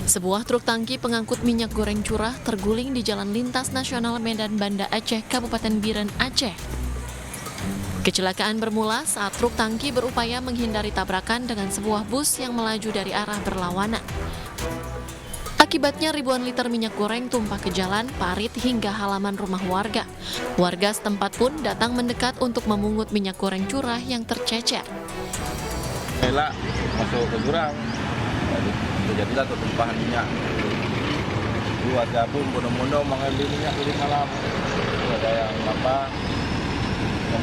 Sebuah truk tangki pengangkut minyak goreng curah terguling di Jalan Lintas Nasional Medan Banda Aceh, Kabupaten Biren, Aceh. Kecelakaan bermula saat truk tangki berupaya menghindari tabrakan dengan sebuah bus yang melaju dari arah berlawanan. Akibatnya ribuan liter minyak goreng tumpah ke jalan, parit hingga halaman rumah warga. Warga setempat pun datang mendekat untuk memungut minyak goreng curah yang tercecer. Elak masuk ke jurang, terjadilah tumpahan minyak. Warga pun bodoh-bodoh mengambil minyak dari malam. Ada yang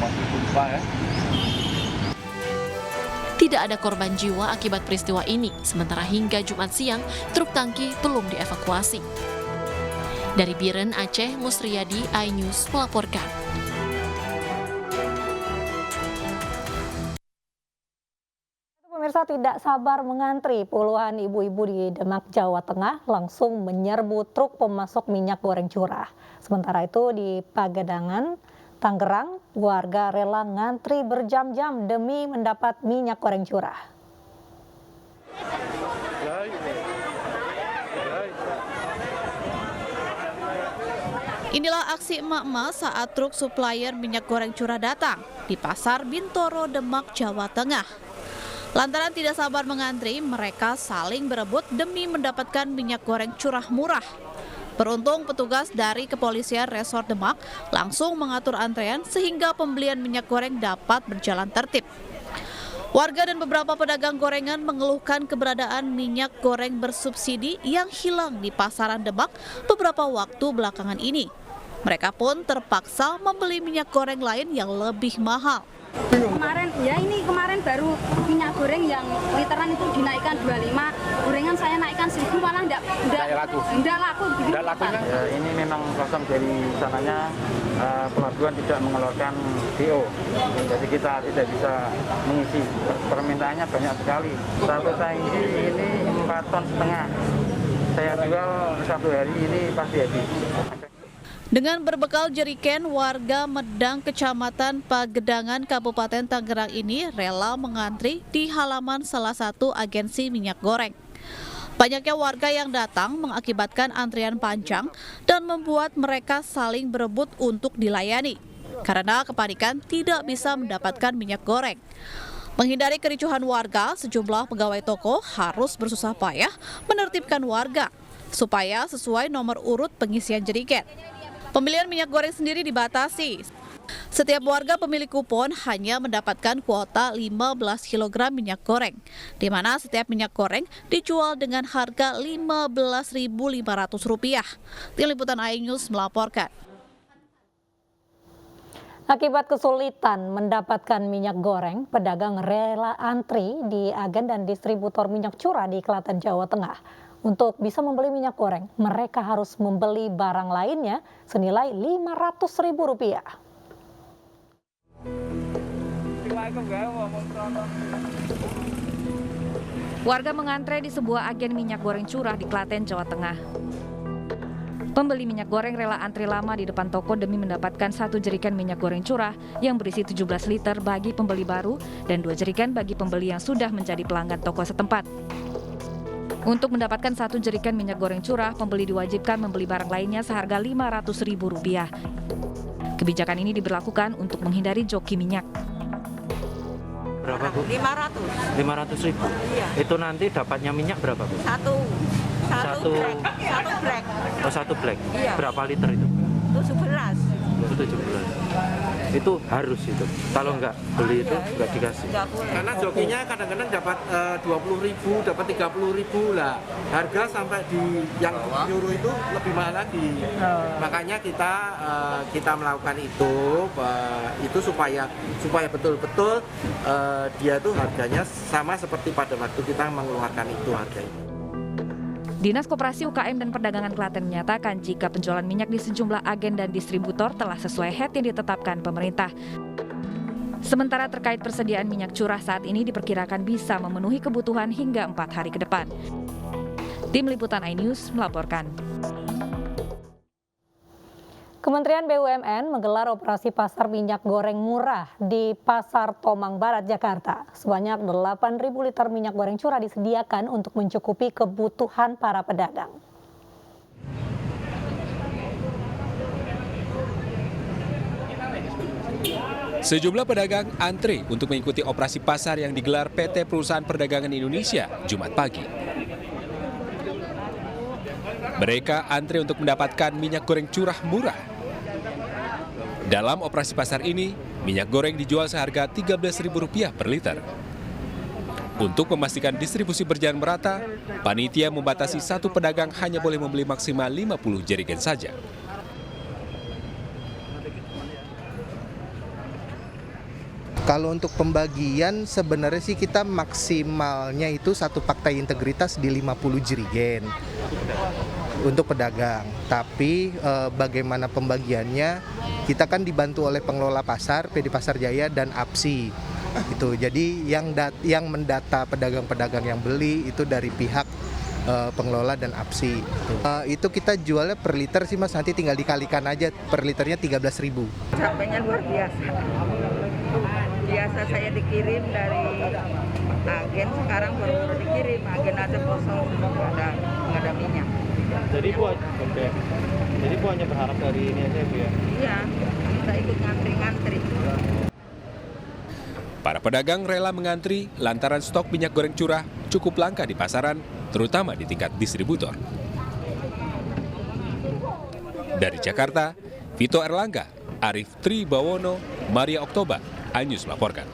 masih tumpah ya. Tidak ada korban jiwa akibat peristiwa ini, sementara hingga Jumat siang, truk tangki belum dievakuasi. Dari Biren, Aceh, Musriyadi, iNews melaporkan. Pemirsa tidak sabar mengantri, puluhan ibu-ibu di Demak, Jawa Tengah langsung menyerbu truk pemasok minyak goreng curah. Sementara itu di Pagedangan, Tangerang, warga rela ngantri berjam-jam demi mendapat minyak goreng curah. Inilah aksi emak-emak saat truk supplier minyak goreng curah datang di Pasar Bintoro, Demak, Jawa Tengah. Lantaran tidak sabar mengantri, mereka saling berebut demi mendapatkan minyak goreng curah murah. Beruntung petugas dari Kepolisian Resort Demak langsung mengatur antrean sehingga pembelian minyak goreng dapat berjalan tertib. Warga dan beberapa pedagang gorengan mengeluhkan keberadaan minyak goreng bersubsidi yang hilang di pasaran Demak beberapa waktu belakangan ini. Mereka pun terpaksa membeli minyak goreng lain yang lebih mahal. Kemarin baru minyak goreng yang literan itu dinaikkan 25, gorengan saya naikkan 1.000 malah enggak laku. Ya, ini memang kosong dari sananya, pelabuhan tidak mengeluarkan DO, jadi kita tidak bisa mengisi. Permintaannya banyak sekali. Satu tangki ini 4,5 ton. Saya jual satu hari ini pasti habis. Dengan berbekal jeriken, warga Medang, Kecamatan Pagedangan, Kabupaten Tangerang ini rela mengantri di halaman salah satu agensi minyak goreng. Banyaknya warga yang datang mengakibatkan antrian panjang dan membuat mereka saling berebut untuk dilayani. Karena kepanikan tidak bisa mendapatkan minyak goreng. Menghindari kericuhan warga, sejumlah pegawai toko harus bersusah payah menertibkan warga supaya sesuai nomor urut pengisian jeriken. Pembelian minyak goreng sendiri dibatasi. Setiap warga pemilik kupon hanya mendapatkan kuota 15 kg minyak goreng, di mana setiap minyak goreng dijual dengan harga Rp15.500. Tim Liputan iNews melaporkan. Akibat kesulitan mendapatkan minyak goreng, pedagang rela antri di agen dan distributor minyak curah di Klaten, Jawa Tengah. Untuk bisa membeli minyak goreng, mereka harus membeli barang lainnya senilai Rp500.000. Warga mengantre di sebuah agen minyak goreng curah di Klaten, Jawa Tengah. Pembeli minyak goreng rela antri lama di depan toko demi mendapatkan satu jeriken minyak goreng curah yang berisi 17 liter bagi pembeli baru dan 2 jeriken bagi pembeli yang sudah menjadi pelanggan toko setempat. Untuk mendapatkan satu jeriken minyak goreng curah, pembeli diwajibkan membeli barang lainnya seharga Rp500.000. Kebijakan ini diberlakukan untuk menghindari joki minyak. Berapa, Bu? 500. 500.000? Iya. Itu nanti dapatnya minyak berapa, Bu? Satu black. Oh, satu black. Iya. Berapa liter itu? 17. Itu 17. Itu harus itu. Kalau nggak beli itu nggak dikasih. Karena jokinya kadang-kadang dapat 20.000, dapat 30.000 lah. Harga sampai di yang nyuruh itu lebih mahal lagi. Makanya kita melakukan itu supaya betul-betul dia tuh harganya sama seperti pada waktu kita mengeluarkan itu harganya. Dinas Koperasi UKM dan Perdagangan Klaten menyatakan jika penjualan minyak di sejumlah agen dan distributor telah sesuai head yang ditetapkan pemerintah. Sementara terkait persediaan minyak curah saat ini diperkirakan bisa memenuhi kebutuhan hingga 4 hari ke depan. Tim Liputan iNews melaporkan. Kementerian BUMN menggelar operasi pasar minyak goreng murah di Pasar Tomang Barat, Jakarta. Sebanyak 8.000 liter minyak goreng curah disediakan untuk mencukupi kebutuhan para pedagang. Sejumlah pedagang antre untuk mengikuti operasi pasar yang digelar PT Perusahaan Perdagangan Indonesia Jumat pagi. Mereka antre untuk mendapatkan minyak goreng curah murah. Dalam operasi pasar ini, minyak goreng dijual seharga Rp13.000 per liter. Untuk memastikan distribusi berjalan merata, panitia membatasi satu pedagang hanya boleh membeli maksimal 50 jerigen saja. Kalau untuk pembagian sebenarnya sih kita maksimalnya itu satu fakta integritas di 50 jerigen untuk pedagang. Tapi bagaimana pembagiannya kita kan dibantu oleh pengelola pasar, PD Pasar Jaya dan APSI. Itu jadi yang mendata pedagang-pedagang yang beli itu dari pihak pengelola dan APSI. Itu kita jualnya per liter sih Mas, nanti tinggal dikalikan aja per liternya 13.000. Capeknya luar biasa. Biasa saya dikirim dari agen, sekarang baru dikirim, agen aja kosong, nggak ada minyak. Jadi Bu hanya berharap dari ini aja Bu ya? Iya, kita ikut ngantri-ngantri. Para pedagang rela mengantri lantaran stok minyak goreng curah cukup langka di pasaran, terutama di tingkat distributor. Dari Jakarta, Vito Erlangga, Arif Tribawono, Maria Oktober, iNews melaporkan.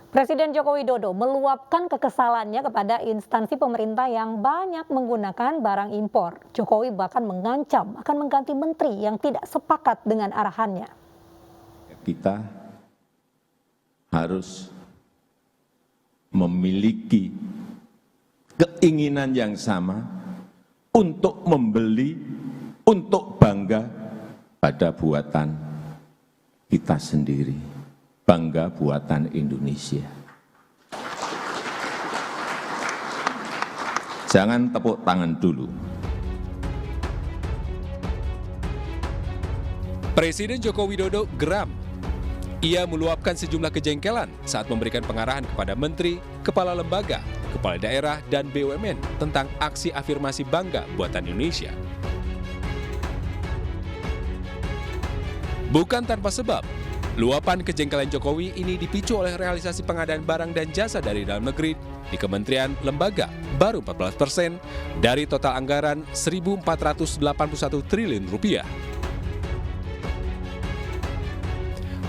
Presiden Joko Widodo meluapkan kekesalannya kepada instansi pemerintah yang banyak menggunakan barang impor. Jokowi bahkan mengancam akan mengganti menteri yang tidak sepakat dengan arahannya. Kita harus memiliki keinginan yang sama untuk membeli, untuk bangga pada buatan kita sendiri, bangga buatan Indonesia. Jangan tepuk tangan dulu. Presiden Joko Widodo geram. Ia meluapkan sejumlah kejengkelan saat memberikan pengarahan kepada menteri, kepala lembaga, kepala daerah, dan BUMN tentang aksi afirmasi bangga buatan Indonesia. Bukan tanpa sebab, luapan kejengkelan Jokowi ini dipicu oleh realisasi pengadaan barang dan jasa dari dalam negeri di kementerian lembaga baru 14% dari total anggaran Rp1.481 triliun.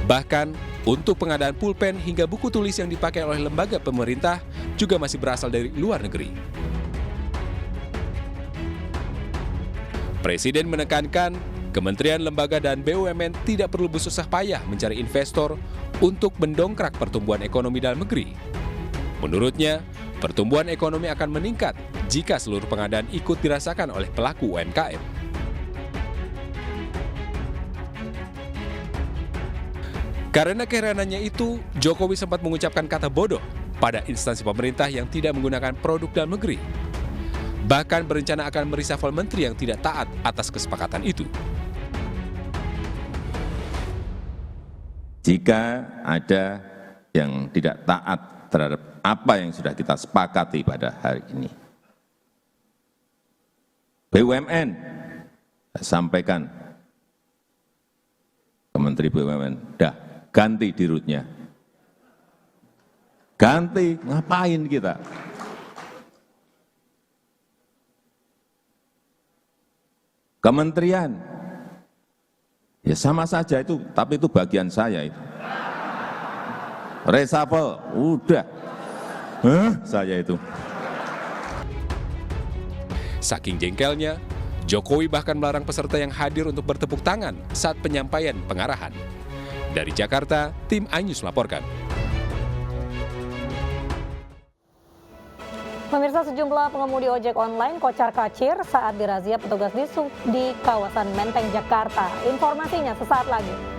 Bahkan, untuk pengadaan pulpen hingga buku tulis yang dipakai oleh lembaga pemerintah juga masih berasal dari luar negeri. Presiden menekankan, kementerian, lembaga, dan BUMN tidak perlu bersusah payah mencari investor untuk mendongkrak pertumbuhan ekonomi dalam negeri. Menurutnya, pertumbuhan ekonomi akan meningkat jika seluruh pengadaan ikut dirasakan oleh pelaku UMKM. Karena keheranannya itu, Jokowi sempat mengucapkan kata bodoh pada instansi pemerintah yang tidak menggunakan produk dalam negeri. Bahkan berencana akan mereshuffle menteri yang tidak taat atas kesepakatan itu. Jika ada yang tidak taat terhadap apa yang sudah kita sepakati pada hari ini, BUMN, saya sampaikan ke Menteri BUMN, dah ganti dirutnya. Ganti, ngapain kita? Kementerian, ya sama saja itu, tapi itu bagian saya itu. Reshuffle, udah. Saya itu. Saking jengkelnya, Jokowi bahkan melarang peserta yang hadir untuk bertepuk tangan saat penyampaian pengarahan. Dari Jakarta, tim iNews melaporkan. Pemirsa, sejumlah pengemudi ojek online kocar-kacir saat dirazia petugas di kawasan Menteng, Jakarta. Informasinya sesaat lagi.